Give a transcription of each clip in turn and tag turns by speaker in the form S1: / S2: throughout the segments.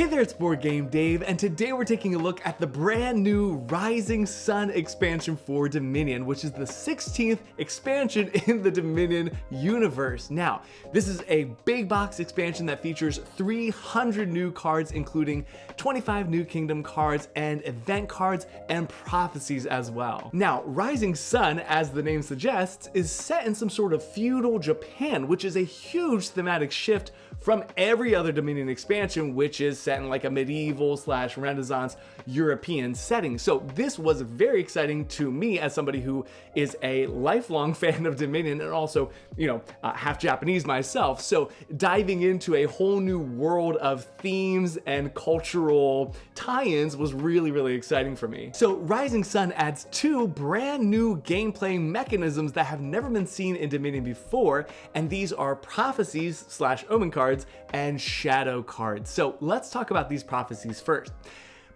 S1: Hey there, it's BoardGameDave, and today we're taking a look at the brand new Rising Sun expansion for Dominion, which is the 16th expansion in the Dominion universe. Now, this is a big box expansion that features 300 new cards, including 25 new Kingdom cards and event cards and prophecies as well. Now, Rising Sun, as the name suggests, is set in some sort of feudal Japan, which is a huge thematic shift from every other Dominion expansion, which is set in like a medieval / Renaissance European setting. So this was very exciting to me as somebody who is a lifelong fan of Dominion and also, half Japanese myself. So diving into a whole new world of themes and cultural tie-ins was really, really exciting for me. So Rising Sun adds 2 brand new gameplay mechanisms that have never been seen in Dominion before, and these are prophecies / omen cards and shadow cards. So let's talk about these prophecies first.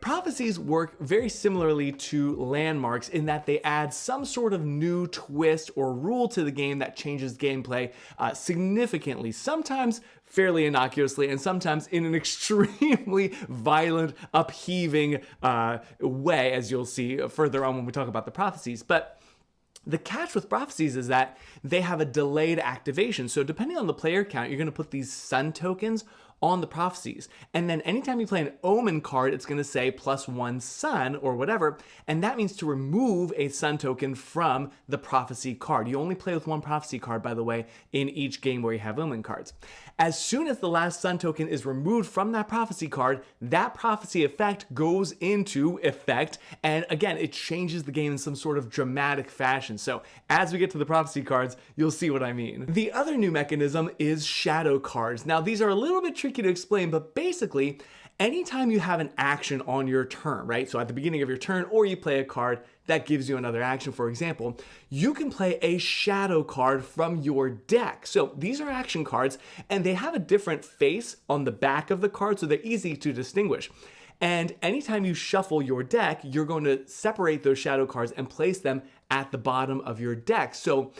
S1: Prophecies work very similarly to landmarks in that they add some sort of new twist or rule to the game that changes gameplay significantly, sometimes fairly innocuously, and sometimes in an extremely violent, upheaving way, as you'll see further on when we talk about the prophecies. But the catch with prophecies is that they have a delayed activation. So depending on the player count, you're going to put these sun tokens on the prophecies. And then anytime you play an omen card, it's going to say +1 sun or whatever. And that means to remove a sun token from the prophecy card. You only play with 1 prophecy card, by the way, in each game where you have omen cards. As soon as the last sun token is removed from that prophecy card, that prophecy effect goes into effect. And again, it changes the game in some sort of dramatic fashion. So as we get to the prophecy cards, you'll see what I mean. The other new mechanism is shadow cards. Now, these are a little bit tricky to explain, but basically, anytime you have an action on your turn, right? So at the beginning of your turn, or you play a card that gives you another action, for example, you can play a shadow card from your deck. So these are action cards, and they have a different face on the back of the card, so they're easy to distinguish. And anytime you shuffle your deck, you're going to separate those shadow cards and place them at the bottom of your deck. So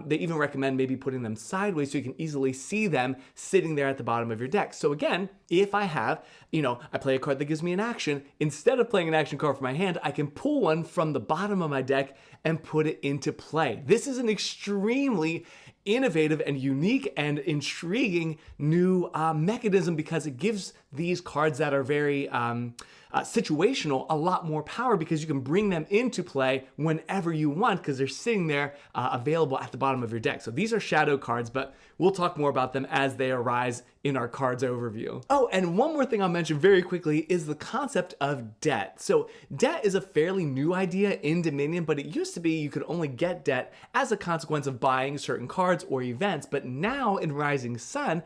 S1: they even recommend maybe putting them sideways so you can easily see them sitting there at the bottom of your deck. So again, if I have, I play a card that gives me an action, instead of playing an action card from my hand, I can pull one from the bottom of my deck and put it into play. This is an extremely innovative and unique and intriguing new mechanism because it gives these cards that are very situational a lot more power because you can bring them into play whenever you want because they're sitting there available at the bottom of your deck. So these are shadow cards, but we'll talk more about them as they arise in our cards overview. Oh, and one more thing I'll mention very quickly is the concept of debt. So debt is a fairly new idea in Dominion, but it used to be you could only get debt as a consequence of buying certain cards or events. But now in Rising Sun,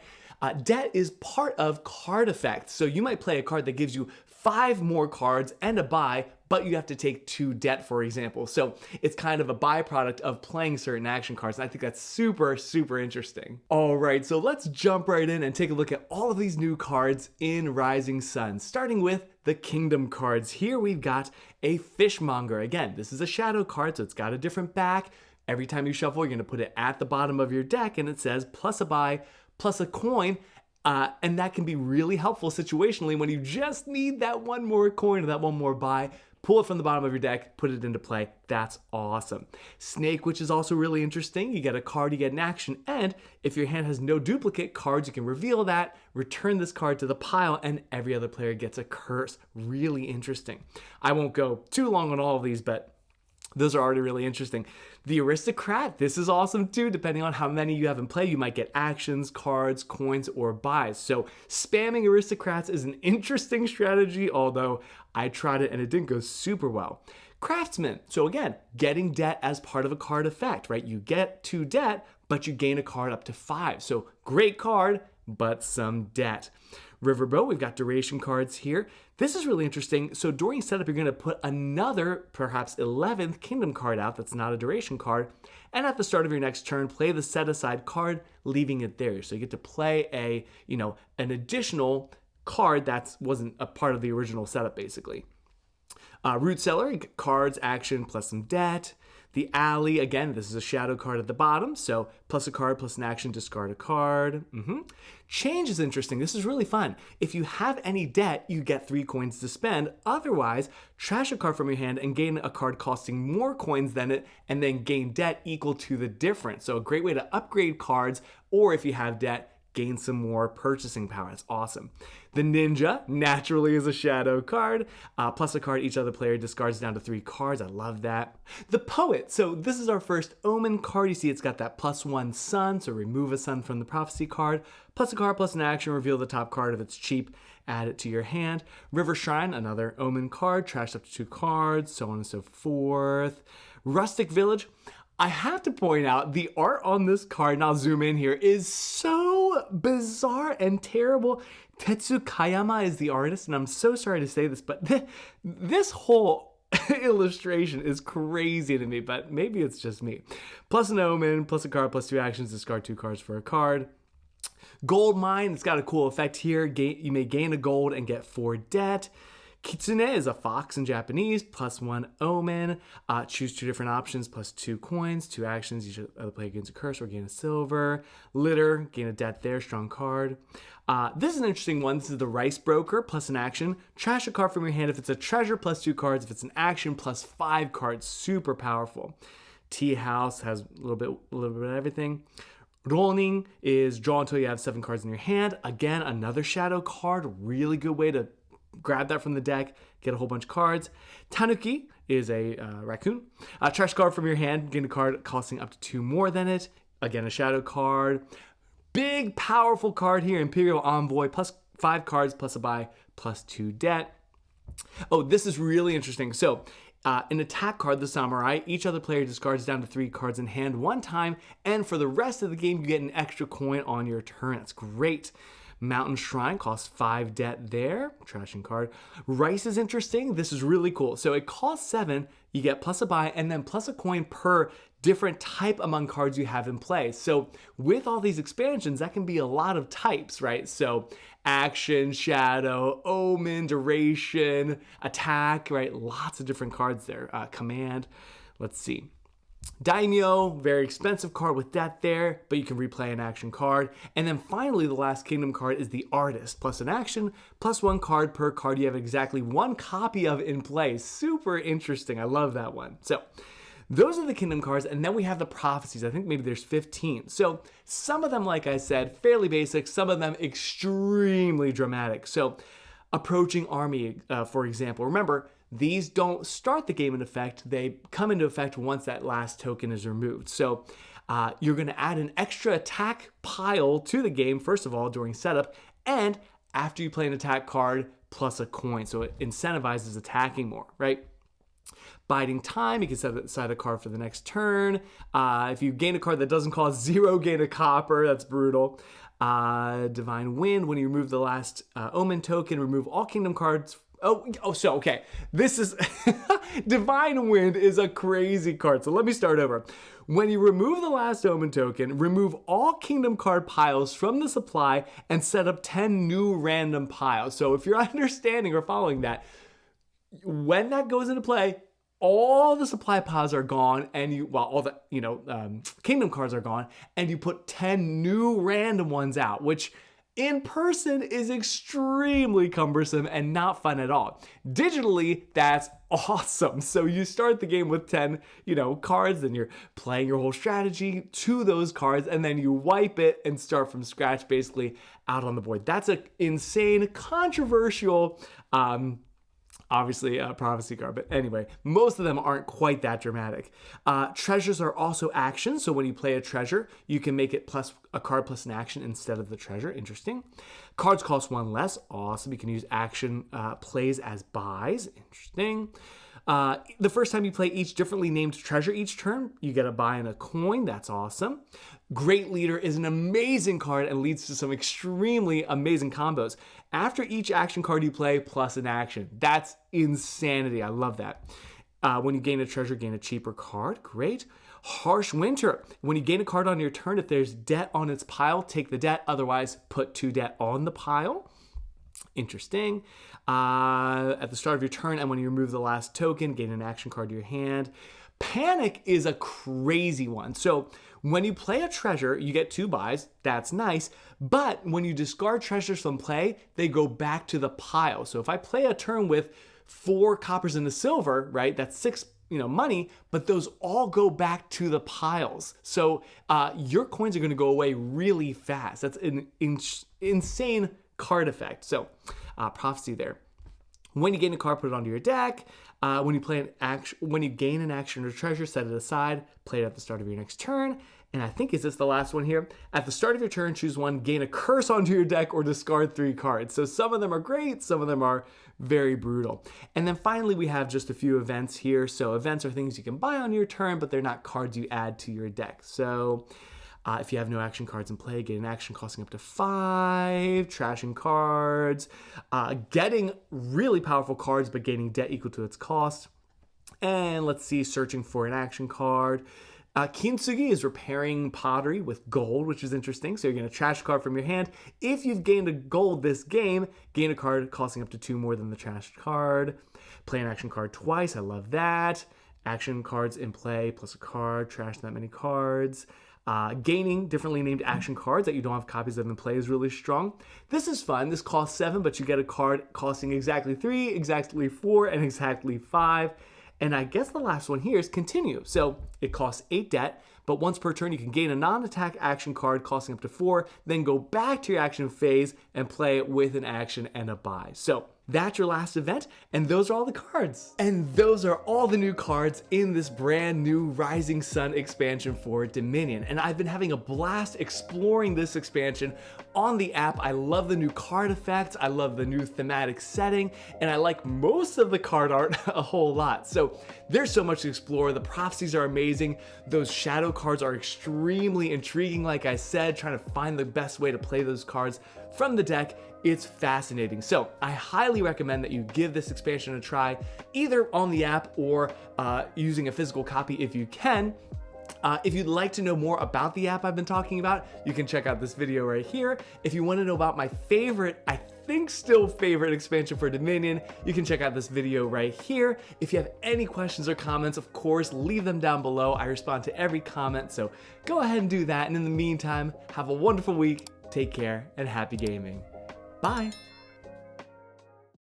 S1: debt is part of card effects. So you might play a card that gives you 5 more cards and a buy, but you have to take 2 debt, for example. So it's kind of a byproduct of playing certain action cards. And I think that's super, super interesting. All right, so let's jump right in and take a look at all of these new cards in Rising Sun, starting with the Kingdom cards. Here we've got a Fishmonger. Again, this is a shadow card, so it's got a different back. Every time you shuffle, you're gonna put it at the bottom of your deck, and it says plus a buy, plus a coin. And that can be really helpful situationally when you just need that one more coin or that one more buy. Pull it from the bottom of your deck, put it into play. That's awesome. Snake, which is also really interesting. You get a card, you get an action, and if your hand has no duplicate cards, you can reveal that, return this card to the pile, and every other player gets a curse. Really interesting. I won't go too long on all of these, but those are already really interesting. The Aristocrat, this is awesome too. Depending on how many you have in play, you might get actions, cards, coins, or buys. So spamming Aristocrats is an interesting strategy, although I tried it and it didn't go super well. Craftsman, so again, getting debt as part of a card effect, right? You get 2 debt, but you gain a card up to 5. So great card, but some debt. Riverboat, we've got duration cards here. This is really interesting. So during setup, you're going to put another, perhaps 11th Kingdom card out that's not a duration card. And at the start of your next turn, play the set aside card, leaving it there. So you get to play an additional card that wasn't a part of the original setup, basically. Root Cellar, cards, action, plus some debt. The alley, again, this is a shadow card at the bottom, so plus a card, plus an action, discard a card. Change is interesting. This is really fun. If you have any debt, you get 3 coins to spend. Otherwise, trash a card from your hand and gain a card costing more coins than it, and then gain debt equal to the difference. So a great way to upgrade cards, or if you have debt, gain some more purchasing power. That's awesome. The Ninja, naturally, is a shadow card. Plus a card, each other player discards down to 3 cards. I love that. The Poet. So this is our first Omen card. You see it's got that +1 sun, so remove a sun from the Prophecy card. Plus a card, plus an action, reveal the top card. If it's cheap, add it to your hand. River Shrine, another Omen card. Trash up to 2 cards, so on and so forth. Rustic Village. I have to point out the art on this card, and I'll zoom in here, is so bizarre and terrible. Tetsu Kayama is the artist, and I'm so sorry to say this, but this whole illustration is crazy to me, but maybe it's just me. Plus an Omen, plus a card, plus 2 actions, discard 2 cards for a card. Gold Mine, it's got a cool effect here. You may gain a gold and get 4 debt. Kitsune is a fox in Japanese, +1 Omen. Choose 2 different options, plus 2 coins, 2 actions. Each other player gains a curse or gain a silver. Litter, gain a debt there, strong card. This is an interesting one. This is the Rice Broker, plus an action. Trash a card from your hand if it's a treasure, plus 2 cards. If it's an action, plus 5 cards. Super powerful. Tea House has a little bit of everything. Rolling is draw until you have 7 cards in your hand. Again, another shadow card. Really good way to grab that from the deck, get a whole bunch of cards. Tanuki is a raccoon. Trash card from your hand, gain a card costing up to 2 more than it. Again, a shadow card. Big, powerful card here, Imperial Envoy, plus 5 cards, plus a buy, plus 2 debt. Oh, this is really interesting. So, an attack card, the Samurai, each other player discards down to 3 cards in hand 1 time, and for the rest of the game, you get an extra coin on your turn. That's great. Mountain Shrine costs 5 debt there. Trashing card. Rice is interesting. This is really cool. So it costs 7. You get plus a buy and then plus a coin per different type among cards you have in play. So with all these expansions, that can be a lot of types, right? So action, shadow, omen, duration, attack, right? Lots of different cards there. Command. Let's see. Daimyo, very expensive card with debt there, but you can replay an action card. And then finally, the last Kingdom card is the Artist, plus an action, plus 1 card per card you have exactly 1 copy of in play. Super interesting. I love that one. So those are the Kingdom cards, and then we have the Prophecies. I think maybe there's 15. So some of them, like I said, fairly basic, some of them extremely dramatic. So Approaching Army, for example. Remember, these don't start the game in effect. They come into effect once that last token is removed. So you're going to add an extra attack pile to the game, first of all, during setup, and after you play an attack card plus a coin. So it incentivizes attacking more, right? Biding Time, you can set aside a card for the next turn. If you gain a card that doesn't cost 0, gain a copper. That's brutal. Divine Wind, when you remove the last Omen token, remove all Kingdom cards. Okay. This is Divine Wind is a crazy card. So let me start over. When you remove the last Omen token, remove all Kingdom card piles from the supply and set up 10 new random piles. So if you're understanding or following that, when that goes into play, all the supply piles are gone, and all the Kingdom cards are gone, and you put 10 new random ones out, which in person is extremely cumbersome and not fun at all. Digitally, that's awesome. So you start the game with 10, cards, and you're playing your whole strategy to those cards, and then you wipe it and start from scratch, basically out on the board. That's an insane, controversial, obviously a prophecy card, but anyway, most of them aren't quite that dramatic. Treasures are also actions, so when you play a treasure, you can make it plus a card plus an action instead of the treasure. Interesting. Cards cost 1 less. Awesome. You can use action plays as buys. Interesting. The first time you play each differently named treasure each turn, you get a buy and a coin. That's awesome. Great Leader is an amazing card and leads to some extremely amazing combos. After each action card you play, plus an action. That's insanity. I love that. When you gain a treasure, gain a cheaper card. Great. Harsh Winter. When you gain a card on your turn, if there's debt on its pile, take the debt. Otherwise, put 2 debt on the pile. Interesting. At the start of your turn, and when you remove the last token, gain an action card to your hand. Panic is a crazy one. So when you play a treasure, you get 2 buys. That's nice. But when you discard treasures from play, they go back to the pile. So if I play a turn with 4 coppers and a silver, right, that's 6 money, but those all go back to the piles. So your coins are going to go away really fast. That's an insane card effect. So prophecy there. When you gain a card, put it onto your deck. When you gain an action or treasure, set it aside. Play it at the start of your next turn. And I think, is this the last one here? At the start of your turn, choose one, gain a curse onto your deck, or discard 3 cards. So some of them are great, some of them are very brutal. And then finally, we have just a few events here. So events are things you can buy on your turn, but they're not cards you add to your deck. So if you have no action cards in play, get an action costing up to 5, trashing cards, getting really powerful cards, but gaining debt equal to its cost. And let's see, searching for an action card. Kintsugi is repairing pottery with gold, which is interesting. So you're going to trash a card from your hand. If you've gained a gold this game, gain a card costing up to 2 more than the trashed card. Play an action card twice. I love that. Action cards in play plus a card. Trash that many cards. Gaining differently named action cards that you don't have copies of in play is really strong. This is fun. This costs 7, but you get a card costing exactly 3, exactly 4, and exactly 5. And I guess the last one here is continue. So it costs 8 debt, but once per turn you can gain a non-attack action card costing up to 4, then go back to your action phase and play it with an action and a buy. So that's your last event, and those are all the cards. And those are all the new cards in this brand new Rising Sun expansion for Dominion. And I've been having a blast exploring this expansion on the app. I love the new card effects, I love the new thematic setting, and I like most of the card art a whole lot. So there's so much to explore. The prophecies are amazing. Those shadow cards are extremely intriguing, like I said, trying to find the best way to play those cards from the deck. It's fascinating. So I highly recommend that you give this expansion a try, either on the app or using a physical copy if you can. If you'd like to know more about the app I've been talking about, you can check out this video right here. If you want to know about my favorite, I think still favorite expansion for Dominion, you can check out this video right here. If you have any questions or comments, of course, leave them down below. I respond to every comment, so go ahead and do that. And in the meantime, have a wonderful week, take care, and happy gaming. Bye.